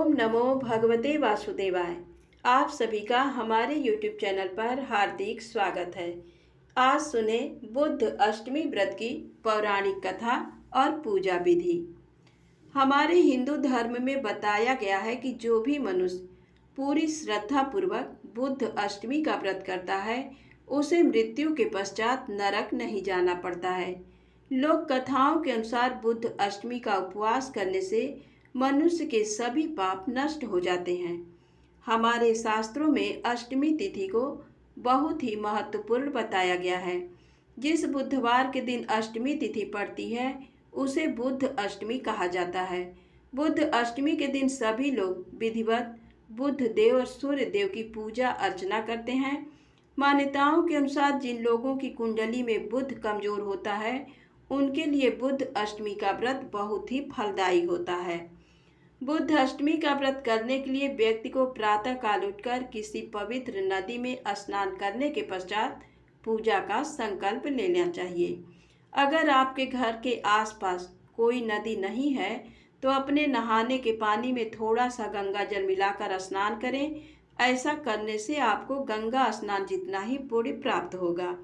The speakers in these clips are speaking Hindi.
ओम नमो भगवते वासुदेवाय। आप सभी का हमारे YouTube चैनल पर हार्दिक स्वागत है। आज सुने बुद्ध अष्टमी व्रत की पौराणिक कथा और पूजा विधि। हमारे हिंदू धर्म में बताया गया है कि जो भी मनुष्य पूरी श्रद्धा पूर्वक बुद्ध अष्टमी का व्रत करता है उसे मृत्यु के पश्चात नरक नहीं जाना पड़ता है। लोक कथाओं के अनुसार बुद्ध अष्टमी का उपवास करने से मनुष्य के सभी पाप नष्ट हो जाते हैं। हमारे शास्त्रों में अष्टमी तिथि को बहुत ही महत्वपूर्ण बताया गया है। जिस बुधवार के दिन अष्टमी तिथि पड़ती है उसे बुद्ध अष्टमी कहा जाता है। बुद्ध अष्टमी के दिन सभी लोग विधिवत बुद्ध देव और सूर्य देव की पूजा अर्चना करते हैं। मान्यताओं के अनुसार जिन लोगों की कुंडली में बुध कमजोर होता है उनके लिए बुद्ध अष्टमी का व्रत बहुत ही फलदायी होता है। बुद्ध अष्टमी का व्रत करने के लिए व्यक्ति को प्रातः काल उठकर किसी पवित्र नदी में स्नान करने के पश्चात पूजा का संकल्प लेना चाहिए। अगर आपके घर के आसपास कोई नदी नहीं है तो अपने नहाने के पानी में थोड़ा सा गंगा जल मिलाकर स्नान करें। ऐसा करने से आपको गंगा स्नान जितना ही पुण्य प्राप्त होगा।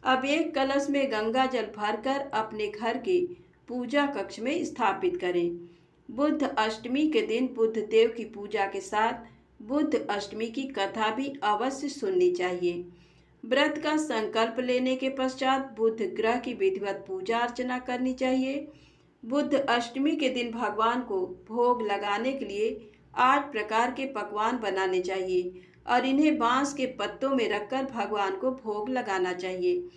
अब एक कलश में गंगा जल भरकर अपने घर के पूजा कक्ष में स्थापित करें। बुद्ध अष्टमी के दिन बुद्ध देव की पूजा के साथ बुद्ध अष्टमी की कथा भी अवश्य सुननी चाहिए। व्रत का संकल्प लेने के पश्चात बुद्ध ग्रह की विधिवत पूजा अर्चना करनी चाहिए। बुद्ध अष्टमी के दिन भगवान को भोग लगाने के लिए 8 प्रकार के पकवान बनाने चाहिए और इन्हें बांस के पत्तों में रखकर भगवान को भोग लगाना चाहिए।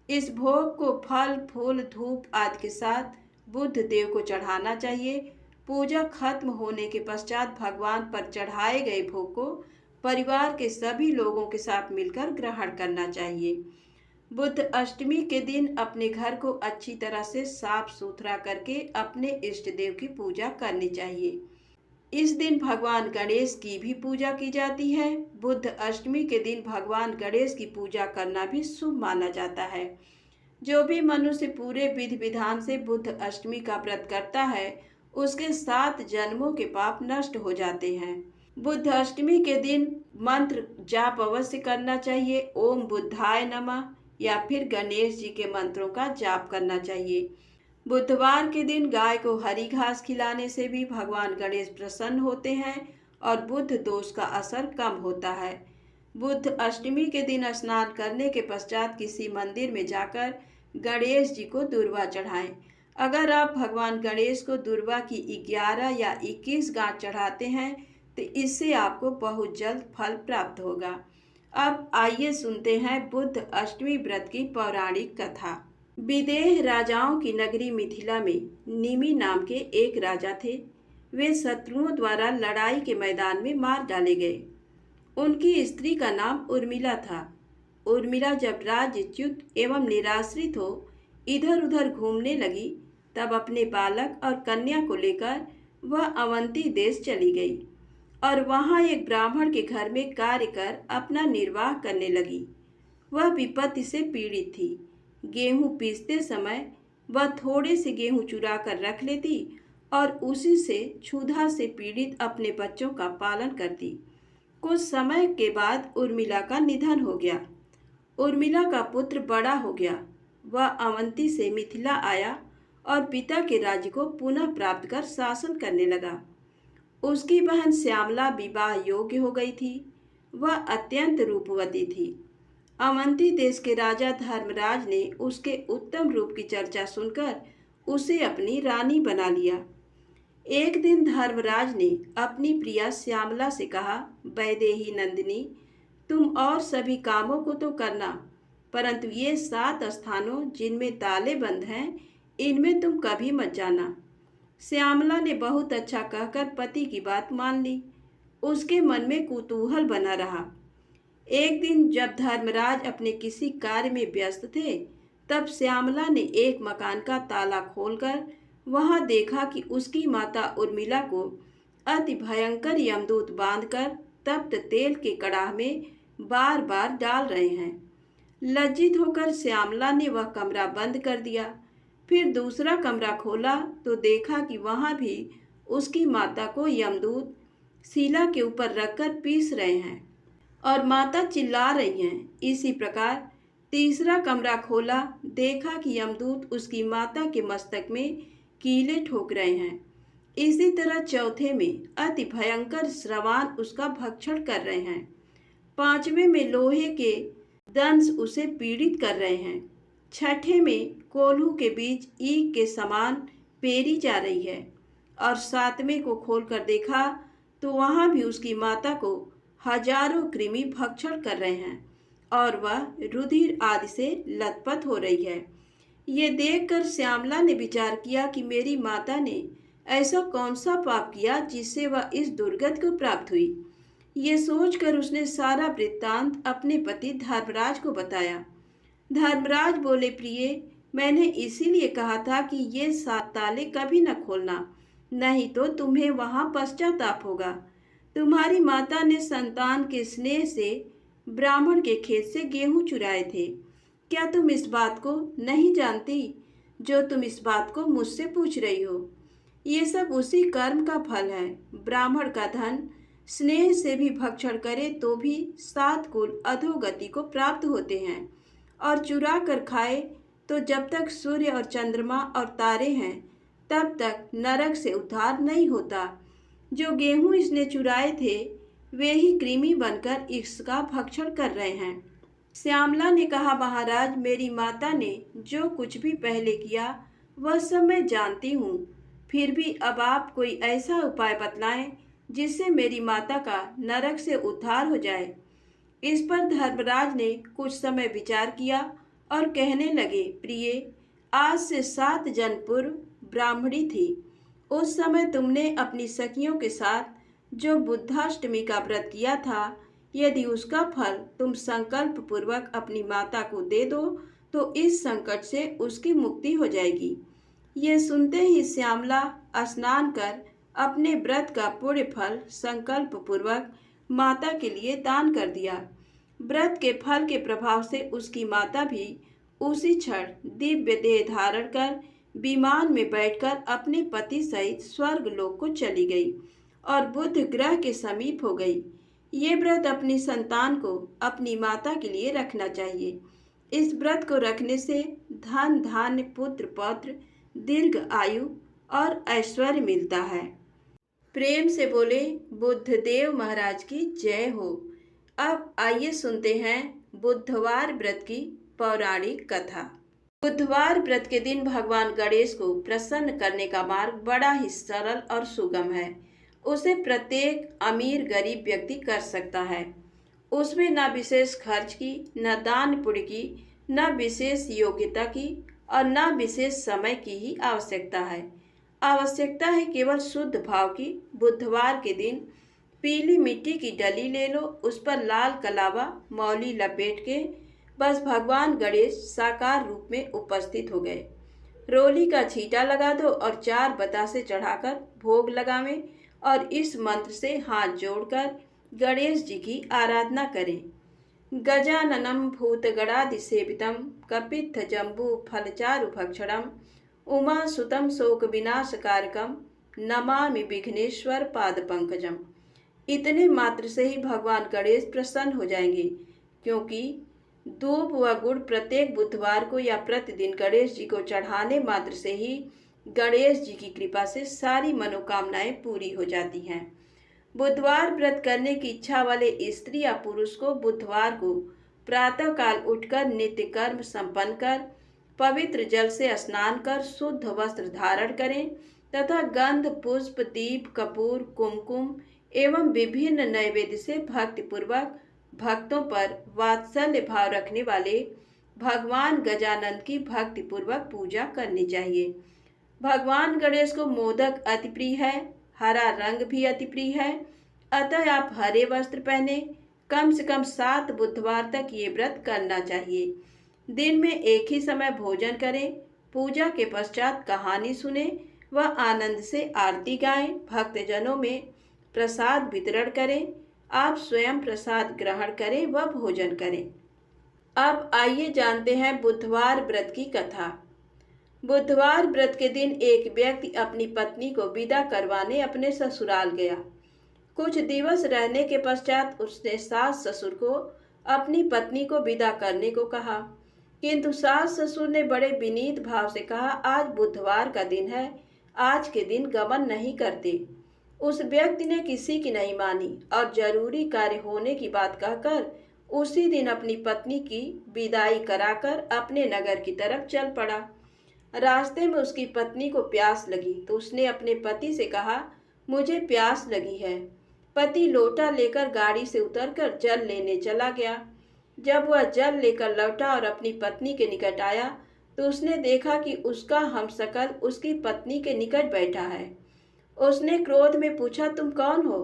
इस भोग को फल फूल धूप आदि के साथ बुद्ध देव को चढ़ाना चाहिए। पूजा खत्म होने के पश्चात भगवान पर चढ़ाए गए भोग को परिवार के सभी लोगों के साथ मिलकर ग्रहण करना चाहिए। बुद्ध अष्टमी के दिन अपने घर को अच्छी तरह से साफ सुथरा करके अपने इष्ट देव की पूजा करनी चाहिए। इस दिन भगवान गणेश की भी पूजा की जाती है। बुद्ध अष्टमी के दिन भगवान गणेश की पूजा करना भी शुभ माना जाता है। जो भी मनुष्य पूरे विधि विधान से बुद्ध अष्टमी का व्रत करता है उसके 7 जन्मों के पाप नष्ट हो जाते हैं। बुद्ध अष्टमी के दिन मंत्र जाप अवश्य करना चाहिए। ओम बुद्धाय नमः या फिर गणेश जी के मंत्रों का जाप करना चाहिए। बुधवार के दिन गाय को हरी घास खिलाने से भी भगवान गणेश प्रसन्न होते हैं और बुद्ध दोष का असर कम होता है। बुद्ध अष्टमी के दिन स्नान करने के पश्चात किसी मंदिर में जाकर गणेश जी को दूर्वा चढ़ाएं। अगर आप भगवान गणेश को दूर्वा की 11 या 21 गांठ चढ़ाते हैं तो इससे आपको बहुत जल्द फल प्राप्त होगा। अब आइए सुनते हैं बुद्ध अष्टमी व्रत की पौराणिक कथा। विदेह राजाओं की नगरी मिथिला में निमि नाम के एक राजा थे। वे शत्रुओं द्वारा लड़ाई के मैदान में मार डाले गए। उनकी स्त्री का नाम उर्मिला था। उर्मिला जब राज्यच्युत एवं निराश्रित हो इधर उधर घूमने लगी तब अपने बालक और कन्या को लेकर वह अवंती देश चली गई और वहां एक ब्राह्मण के घर में कार्य कर अपना निर्वाह करने लगी। वह विपत्ति से पीड़ित थी। गेहूं पीसते समय वह थोड़े से गेहूं चुरा कर रख लेती और उसी से क्षुधा से पीड़ित अपने बच्चों का पालन करती। कुछ समय के बाद उर्मिला का निधन हो गया। उर्मिला का पुत्र बड़ा हो गया। वह अवंती से मिथिला आया और पिता के राज्य को पुनः प्राप्त कर शासन करने लगा। उसकी बहन श्यामला विवाह योग्य हो गई थी। वह अत्यंत रूपवती थी। अवंती देश के राजा धर्मराज ने उसके उत्तम रूप की चर्चा सुनकर उसे अपनी रानी बना लिया। एक दिन धर्मराज ने अपनी प्रिया श्यामला से कहा, वैदेही नंदिनी, तुम और सभी कामों को तो करना, परंतु ये 7 स्थानों जिनमें ताले बंद हैं इनमें तुम कभी मत जाना। श्यामला ने बहुत अच्छा कहकर पति की बात मान ली। उसके मन में कुतूहल बना रहा। एक दिन जब धर्मराज अपने किसी कार्य में व्यस्त थे तब श्यामला ने एक मकान का ताला खोलकर वहां देखा कि उसकी माता उर्मिला को अति भयंकर यमदूत बांधकर तप्त तेल के कड़ाह में बार बार डाल रहे हैं। लज्जित होकर श्यामला ने वह कमरा बंद कर दिया। फिर दूसरा कमरा खोला तो देखा कि वहां भी उसकी माता को यमदूत शिला के ऊपर रखकर पीस रहे हैं और माता चिल्ला रही हैं। इसी प्रकार तीसरा कमरा खोला, देखा कि यमदूत उसकी माता के मस्तक में कीले ठोक रहे हैं। इसी तरह चौथे में अति भयंकर श्रवाण उसका भक्षण कर रहे हैं। पांचवें में लोहे के दंश उसे पीड़ित कर रहे हैं। छठे में कोल्हू के बीच ईख के समान पेरी जा रही है। और सातवें को खोलकर देखा तो वहाँ भी उसकी माता को हजारों कृमि भक्षण कर रहे हैं और वह रुधिर आदि से लथपथ हो रही है। ये देखकर श्यामला ने विचार किया कि मेरी माता ने ऐसा कौन सा पाप किया जिससे वह इस दुर्गति को प्राप्त हुई। ये सोचकर उसने सारा वृत्तांत अपने पति धर्मराज को बताया। धर्मराज बोले, प्रिय, मैंने इसीलिए कहा था कि ये 7 ताले कभी न खोलना, नहीं तो तुम्हें वहाँ पश्चाताप होगा। तुम्हारी माता ने संतान के स्नेह से ब्राह्मण के खेत से गेहूं चुराए थे। क्या तुम इस बात को नहीं जानती जो तुम इस बात को मुझसे पूछ रही हो? ये सब उसी कर्म का फल है। ब्राह्मण का धन स्नेह से भी भक्षण करे तो भी 7 कुल अधोगति को प्राप्त होते हैं, और चुरा कर खाए तो जब तक सूर्य और चंद्रमा और तारे हैं तब तक नरक से उद्धार नहीं होता। जो गेहूं इसने चुराए थे वे ही कृमि बनकर इसका भक्षण कर रहे हैं। श्यामला ने कहा, महाराज, मेरी माता ने जो कुछ भी पहले किया वह सब मैं जानती हूँ, फिर भी अब आप कोई ऐसा उपाय बतलाएं जिससे मेरी माता का नरक से उद्धार हो जाए। इस पर धर्मराज ने कुछ समय विचार किया और कहने लगे, प्रिय, आज से 7 जन पूर्व ब्राह्मणी थी। उस समय तुमने अपनी सखियों के साथ जो बुद्धाष्टमी का व्रत किया था, यदि उसका फल तुम संकल्प पूर्वक अपनी माता को दे दो तो इस संकट से उसकी मुक्ति हो जाएगी। ये सुनते ही श्यामला स्नान कर अपने व्रत का पुण्य फल संकल्प पूर्वक माता के लिए दान कर दिया। व्रत के फल के प्रभाव से उसकी माता भी उसी क्षण दिव्य देह धारण कर विमान में बैठकर अपने पति सहित स्वर्ग लोक को चली गई और बुध ग्रह के समीप हो गई। ये व्रत अपनी संतान को अपनी माता के लिए रखना चाहिए। इस व्रत को रखने से धन धान्य पुत्र पौत्र दीर्घ आयु और ऐश्वर्य मिलता है। प्रेम से बोले बुद्धदेव महाराज की जय हो। अब आइए सुनते हैं बुधवार व्रत की पौराणिक कथा। बुधवार व्रत के दिन भगवान गणेश को प्रसन्न करने का मार्ग बड़ा ही सरल और सुगम है। उसे प्रत्येक अमीर गरीब व्यक्ति कर सकता है। उसमें न विशेष खर्च की, न दान पुण्य की, न विशेष योग्यता की और न विशेष समय की ही आवश्यकता है। आवश्यकता है केवल शुद्ध भाव की। बुधवार के दिन पीली मिट्टी की डली ले लो, उस पर लाल कलावा मौली लपेट के बस भगवान गणेश साकार रूप में उपस्थित हो गए। रोली का छींटा लगा दो और 4 बतासे चढ़ाकर भोग लगावें और इस मंत्र से हाथ जोड़कर गणेश जी की आराधना करें। गजाननम भूतगणाधिसेवितम कपित्थ जम्बू फलचारु भक्षणम उमा सुतम शोक विनाशकारकम नमामि विघ्नेश्वर पाद पंकजम। इतने मात्र से ही भगवान गणेश प्रसन्न हो जाएंगे, क्योंकि धूप व गुड़ प्रत्येक बुधवार को या प्रतिदिन गणेश जी को चढ़ाने मात्र से ही गणेश जी की कृपा से सारी मनोकामनाएं पूरी हो जाती हैं। बुधवार व्रत करने की इच्छा वाले स्त्री या पुरुष को बुधवार को प्रातःकाल उठकर नित्य कर्म संपन्न कर पवित्र जल से स्नान कर शुद्ध वस्त्र धारण करें तथा गंध पुष्प दीप कपूर कुमकुम एवं विभिन्न नैवेद्य से भक्तिपूर्वक भक्तों पर वात्सल्य भाव रखने वाले भगवान गजानन की भक्तिपूर्वक पूजा करनी चाहिए। भगवान गणेश को मोदक अति प्रिय है, हरा रंग भी अति प्रिय है, अतः आप हरे वस्त्र पहने कम से कम 7 बुधवार तक ये व्रत करना चाहिए। दिन में एक ही समय भोजन करें, पूजा के पश्चात कहानी सुने व आनंद से आरती गाएं, भक्तजनों में प्रसाद वितरण करें, आप स्वयं प्रसाद ग्रहण करें व भोजन करें। अब आइए जानते हैं बुधवार व्रत की कथा। बुधवार व्रत के दिन एक व्यक्ति अपनी पत्नी को विदा करवाने अपने ससुराल गया। कुछ दिवस रहने के पश्चात उसने सास ससुर को अपनी पत्नी को विदा करने को कहा, किंतु सास ससुर ने बड़े विनीत भाव से कहा, आज बुधवार का दिन है, आज के दिन गमन नहीं करते। उस व्यक्ति ने किसी की नहीं मानी और जरूरी कार्य होने की बात कहकर उसी दिन अपनी पत्नी की विदाई कराकर अपने नगर की तरफ चल पड़ा। रास्ते में उसकी पत्नी को प्यास लगी तो उसने अपने पति से कहा, मुझे प्यास लगी है। पति लोटा लेकर गाड़ी से उतरकर जल लेने चला गया। जब वह जल लेकर लौटा और अपनी पत्नी के निकट आया तो उसने देखा कि उसका हमशक्ल उसकी पत्नी के निकट बैठा है। उसने क्रोध में पूछा, तुम कौन हो?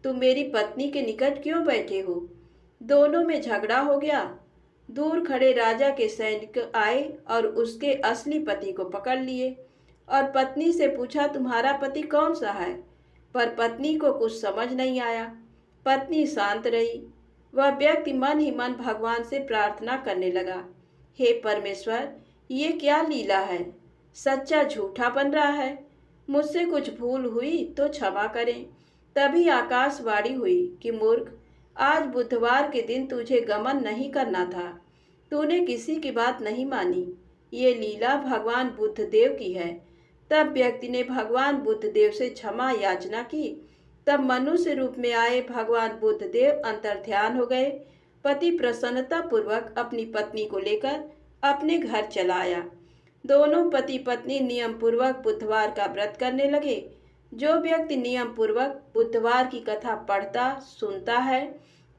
तुम मेरी पत्नी के निकट क्यों बैठे हो? दोनों में झगड़ा हो गया। दूर खड़े राजा के सैनिक आए और उसके असली पति को पकड़ लिए और पत्नी से पूछा, तुम्हारा पति कौन सा है? पर पत्नी को कुछ समझ नहीं आया। पत्नी शांत रही। वह व्यक्ति मन ही मन भगवान से प्रार्थना करने लगा, हे परमेश्वर, ये क्या लीला है? सच्चा झूठा बन रहा है। मुझसे कुछ भूल हुई तो क्षमा करें। तभी आकाशवाणी हुई कि मूर्ख, आज बुधवार के दिन तुझे गमन नहीं करना था। तूने किसी की बात नहीं मानी। ये लीला भगवान बुद्धदेव की है। तब व्यक्ति ने भगवान बुद्धदेव से क्षमा याचना की। तब मनुष्य रूप में आए भगवान बुद्धदेव अंतर्ध्यान हो गए। पति प्रसन्नता पूर्वक अपनी पत्नी को लेकर अपने घर चला आया। दोनों पति पत्नी नियम पूर्वक बुधवार का व्रत करने लगे। जो व्यक्ति नियम पूर्वक बुधवार की कथा पढ़ता सुनता है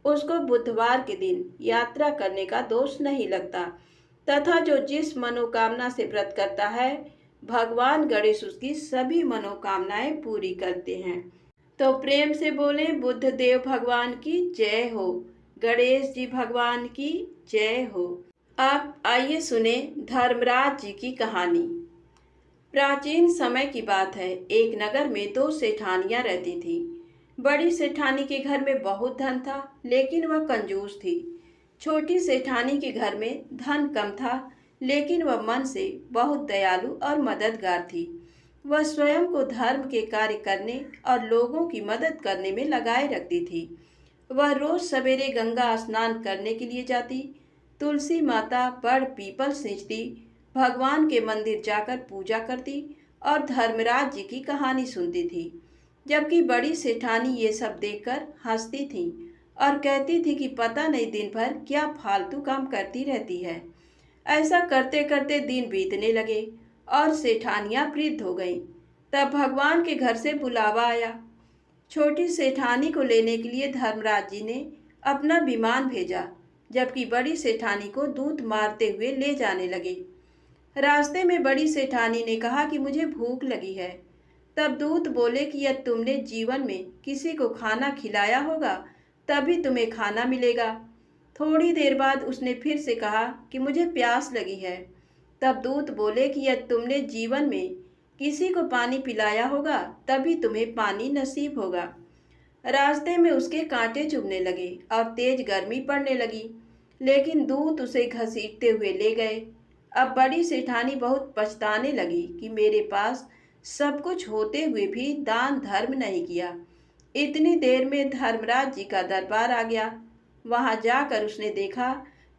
उसको बुधवार के दिन यात्रा करने का दोष नहीं लगता, तथा जो जिस मनोकामना से व्रत करता है भगवान गणेश उसकी सभी मनोकामनाएं पूरी करते हैं। तो प्रेम से बोले, बुद्धदेव भगवान की जय हो, गणेश जी भगवान की जय हो। अब आइए सुने धर्मराज जी की कहानी। प्राचीन समय की बात है। एक नगर में दो सेठानियां रहती थी। बड़ी सेठानी के घर में बहुत धन था, लेकिन वह कंजूस थी। छोटी सेठानी के घर में धन कम था, लेकिन वह मन से बहुत दयालु और मददगार थी। वह स्वयं को धर्म के कार्य करने और लोगों की मदद करने में लगाए रखती थी। वह रोज सवेरे गंगा स्नान करने के लिए जाती, तुलसी माता बड़ पीपल सींचती, भगवान के मंदिर जाकर पूजा करती और धर्मराज जी की कहानी सुनती थी। जबकि बड़ी सेठानी ये सब देखकर हंसती थी और कहती थी कि पता नहीं दिन भर क्या फालतू काम करती रहती है। ऐसा करते करते दिन बीतने लगे और सेठानियां वृद्ध हो गईं। तब भगवान के घर से बुलावा आया। छोटी सेठानी को लेने के लिए धर्मराज जी ने अपना विमान भेजा, जबकि बड़ी सेठानी को दूत मारते हुए ले जाने लगे। रास्ते में बड़ी सेठानी ने कहा कि मुझे भूख लगी है। तब दूत बोले कि यदि तुमने जीवन में किसी को खाना खिलाया होगा तभी तुम्हें खाना मिलेगा। थोड़ी देर बाद उसने फिर से कहा कि मुझे प्यास लगी है। तब दूत बोले कि यदि तुमने जीवन में किसी को पानी पिलाया होगा तभी तुम्हें पानी नसीब होगा। रास्ते में उसके कांटे चुभने लगे और तेज गर्मी पड़ने लगी, लेकिन दूत उसे घसीटते हुए ले गए। अब बड़ी सेठानी बहुत पछताने लगी कि मेरे पास सब कुछ होते हुए भी दान धर्म नहीं किया। इतनी देर में धर्मराज जी का दरबार आ गया। वहां जाकर उसने देखा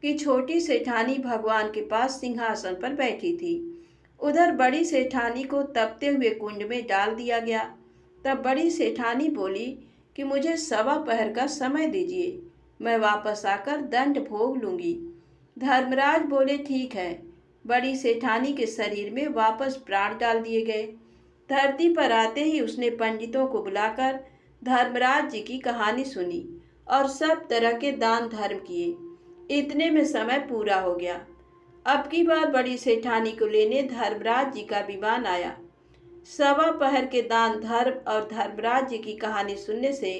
कि छोटी सेठानी भगवान के पास सिंहासन पर बैठी थी। उधर बड़ी सेठानी को तपते हुए कुंड में डाल दिया गया। तब बड़ी सेठानी बोली कि मुझे सवा पहर का समय दीजिए, मैं वापस आकर दंड भोग लूंगी। धर्मराज बोले, ठीक है। बड़ी सेठानी के शरीर में वापस प्राण डाल दिए गए। धरती पर आते ही उसने पंडितों को बुलाकर धर्मराज जी की कहानी सुनी और सब तरह के दान धर्म किए। इतने में समय पूरा हो गया। अब की बार बड़ी सेठानी को लेने धर्मराज जी का विमान आया। सवा पहर के दान धर्म और धर्मराज जी की कहानी सुनने से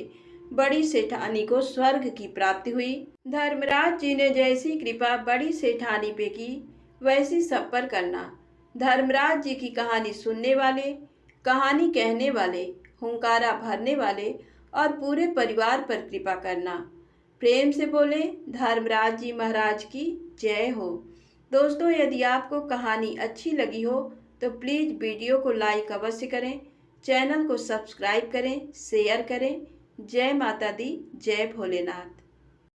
बड़ी सेठानी को स्वर्ग की प्राप्ति हुई। धर्मराज जी ने जैसी कृपा बड़ी सेठानी पे की वैसी सब पर करना। धर्मराज जी की कहानी सुनने वाले, कहानी कहने वाले, हुंकारा भरने वाले और पूरे परिवार पर कृपा करना। प्रेम से बोले, धर्मराज जी महाराज की जय हो। दोस्तों, यदि आपको कहानी अच्छी लगी हो तो प्लीज़ वीडियो को लाइक अवश्य करें, चैनल को सब्सक्राइब करें, शेयर करें जय माता दी, जय भोलेनाथ।